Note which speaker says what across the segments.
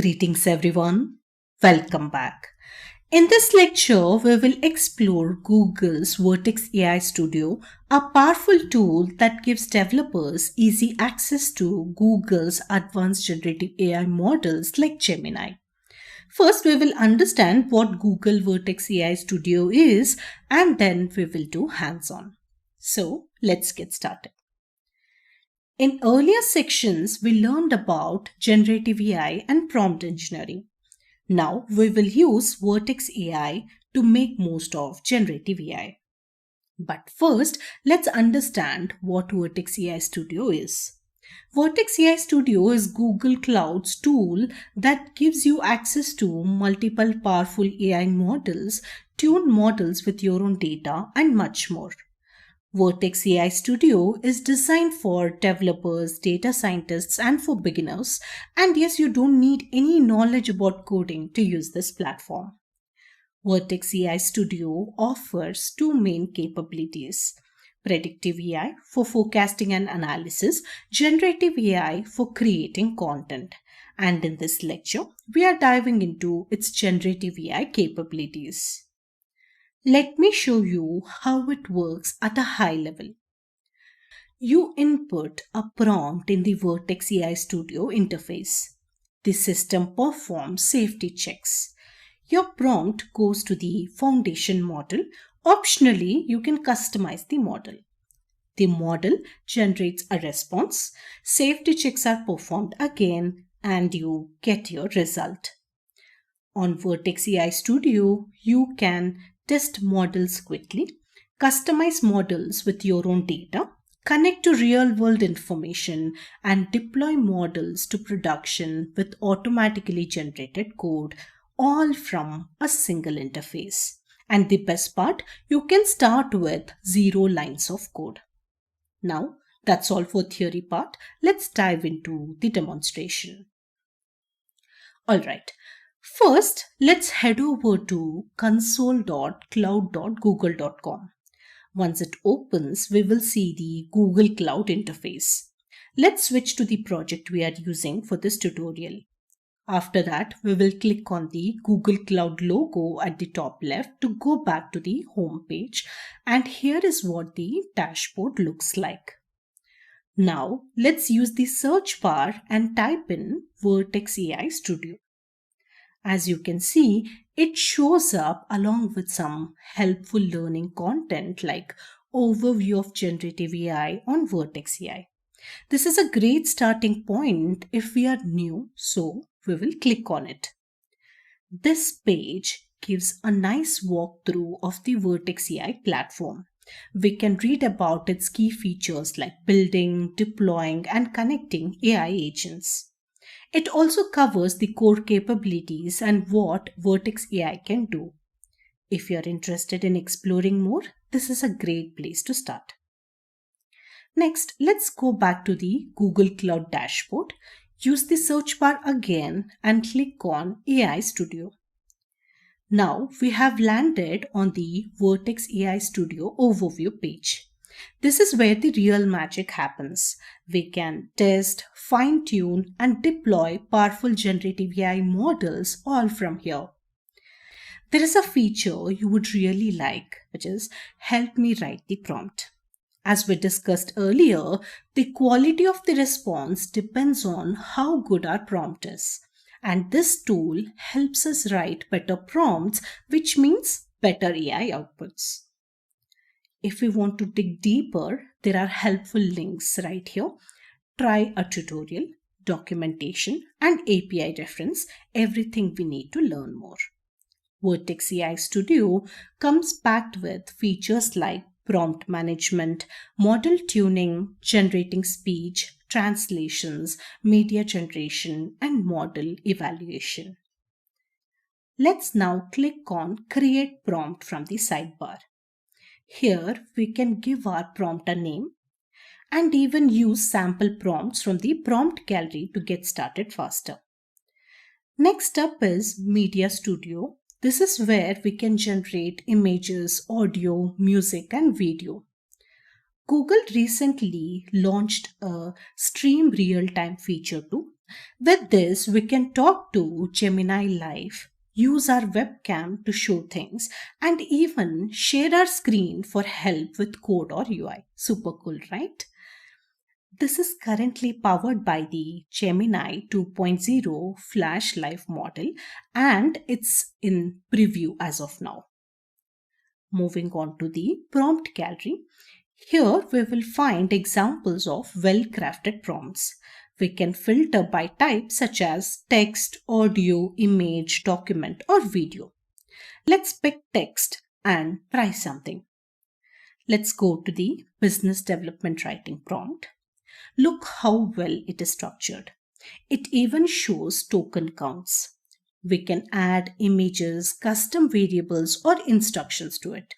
Speaker 1: Greetings everyone. Welcome back. In this lecture, we will explore Google's Vertex AI Studio, a powerful tool that gives developers easy access to Google's advanced generative AI models like Gemini. First, we will understand what Google Vertex AI Studio is, and then we will do hands-on. So, let's get started. In earlier sections, we learned about generative AI and prompt engineering. Now we will use Vertex AI to make most of generative AI. But first, let's understand what Vertex AI Studio is. Vertex AI Studio is Google Cloud's tool that gives you access to multiple powerful AI models, tuned models with your own data, and much more. Vertex AI Studio is designed for developers, data scientists, and for beginners. And yes, you don't need any knowledge about coding to use this platform. Vertex AI Studio offers two main capabilities: predictive AI for forecasting and analysis, generative AI for creating content. And in this lecture, we are diving into its generative AI capabilities. Let me show you how it works at a high level. You input a prompt in the Vertex AI Studio interface. The system performs safety checks. Your prompt goes to the foundation model. Optionally, you can customize the model. The model generates a response. Safety checks are performed again, and you get your result. On Vertex AI Studio, you can test models quickly, customize models with your own data, connect to real-world information, and deploy models to production with automatically generated code, all from a single interface. And the best part, you can start with 0 lines of code. Now, that's all for theory part. Let's dive into the demonstration. Alright. First, let's head over to console.cloud.google.com. Once it opens, we will see the Google Cloud interface. Let's switch to the project we are using for this tutorial. After that, we will click on the Google Cloud logo at the top left to go back to the home page. And here is what the dashboard looks like. Now, let's use the search bar and type in Vertex AI Studio. As you can see, it shows up along with some helpful learning content like overview of generative AI on Vertex AI. This is a great starting point if we are new, so we will click on it. This page gives a nice walkthrough of the Vertex AI platform. We can read about its key features like building, deploying, and connecting AI agents. It also covers the core capabilities and what Vertex AI can do. If you're interested in exploring more, this is a great place to start. Next, let's go back to the Google Cloud dashboard. Use the search bar again and click on AI Studio. Now we have landed on the Vertex AI Studio overview page. This is where the real magic happens. We can test, fine-tune, and deploy powerful generative AI models all from here. There is a feature you would really like, which is help me write the prompt. As we discussed earlier, the quality of the response depends on how good our prompt is. And this tool helps us write better prompts, which means better AI outputs. If we want to dig deeper, there are helpful links right here. Try a tutorial, documentation, and API reference, everything we need to learn more. Vertex AI Studio comes packed with features like prompt management, model tuning, generating speech, translations, media generation, and model evaluation. Let's now click on Create Prompt from the sidebar. Here we can give our prompt a name and even use sample prompts from the prompt gallery to get started faster. Next up is Media Studio. This is where we can generate images, audio, music, and video. Google recently launched a stream real-time feature too. With this, we can talk to Gemini Live, use our webcam to show things, and even share our screen for help with code or UI. Super cool, right? This is currently powered by the Gemini 2.0 Flash Live model, and it's in preview as of now. Moving on to the prompt gallery. Here we will find examples of well-crafted prompts. We can filter by type such as text, audio, image, document, or video. Let's pick text and try something. Let's go to the business development writing prompt. Look how well it is structured. It even shows token counts. We can add images, custom variables, or instructions to it.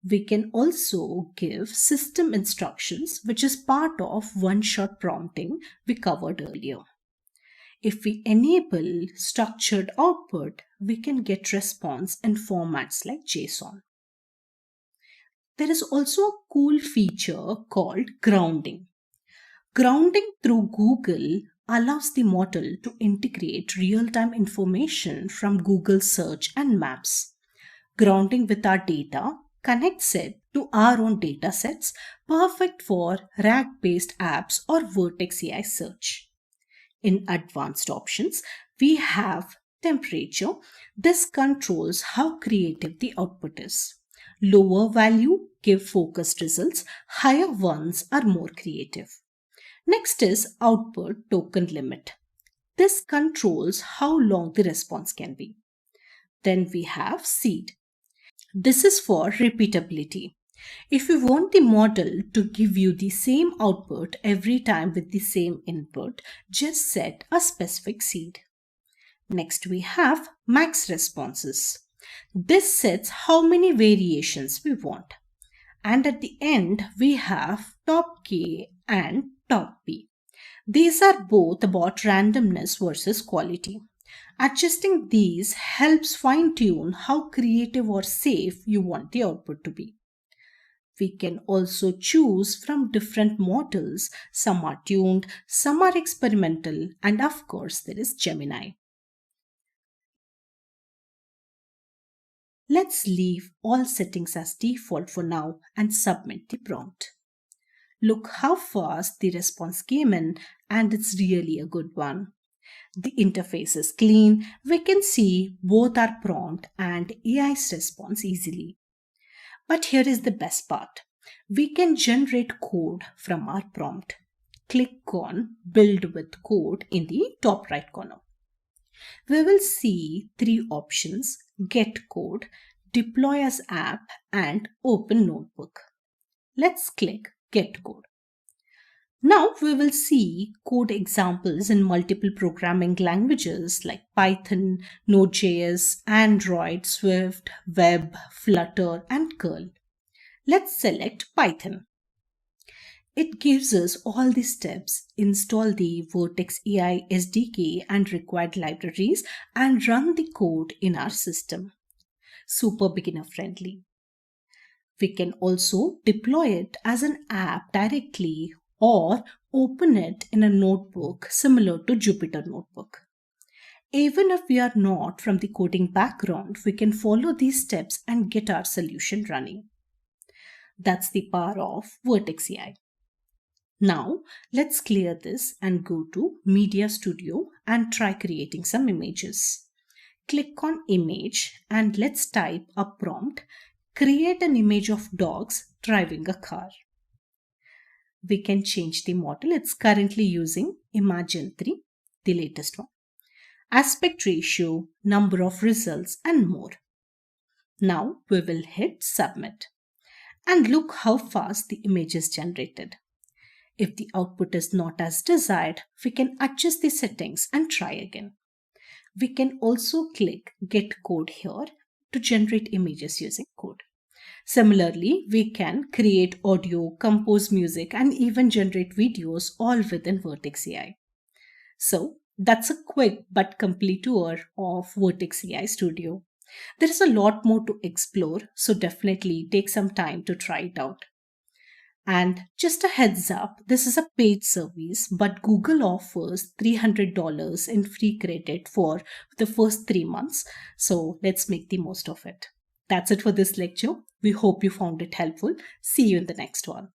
Speaker 1: We can also give system instructions, which is part of one-shot prompting we covered earlier. If we enable structured output, we can get response in formats like JSON. There is also a cool feature called grounding. Grounding through Google allows the model to integrate real-time information from Google Search and Maps. Grounding with our data connects it to our own data sets, perfect for RAG-based apps or Vertex AI search. In advanced options, we have temperature. This controls how creative the output is. Lower value give focused results, higher ones are more creative. Next is output token limit. This controls how long the response can be. Then we have seed. This is for repeatability. If you want the model to give you the same output every time with the same input, just set a specific seed. Next we have max responses. This sets how many variations we want. And at the end, we have top K and top P. These are both about randomness versus quality. Adjusting these helps fine-tune how creative or safe you want the output to be. We can also choose from different models. Some are tuned, some are experimental, and of course there is Gemini. Let's leave all settings as default for now and submit the prompt. Look how fast the response came in, and it's really a good one. The interface is clean. We can see both our prompt and AI's response easily. But here is the best part. We can generate code from our prompt. Click on Build with Code in the top right corner. We will see three options: Get Code, Deploy as App, and Open Notebook. Let's click Get Code. Now we will see code examples in multiple programming languages like Python, Node.js, Android, Swift, Web, Flutter, and curl. Let's select Python. It gives us all the steps, install the Vertex AI SDK and required libraries, and run the code in our system. Super beginner friendly. We can also deploy it as an app directly or open it in a notebook similar to Jupyter Notebook. Even if we are not from the coding background, we can follow these steps and get our solution running. That's the power of Vertex AI. Now, let's clear this and go to Media Studio and try creating some images. Click on Image and let's type a prompt: create an image of dogs driving a car. We can change the model. It's currently using Imagen 3, the latest one. Aspect ratio, number of results, and more. Now we will hit Submit. And look how fast the image is generated. If the output is not as desired, we can adjust the settings and try again. We can also click Get Code here to generate images using code. Similarly, we can create audio, compose music, and even generate videos all within Vertex AI. So that's a quick but complete tour of Vertex AI Studio. There is a lot more to explore, so definitely take some time to try it out. And just a heads up, this is a paid service, but Google offers $300 in free credit for the first 3 months. So let's make the most of it. That's it for this lecture. We hope you found it helpful. See you in the next one.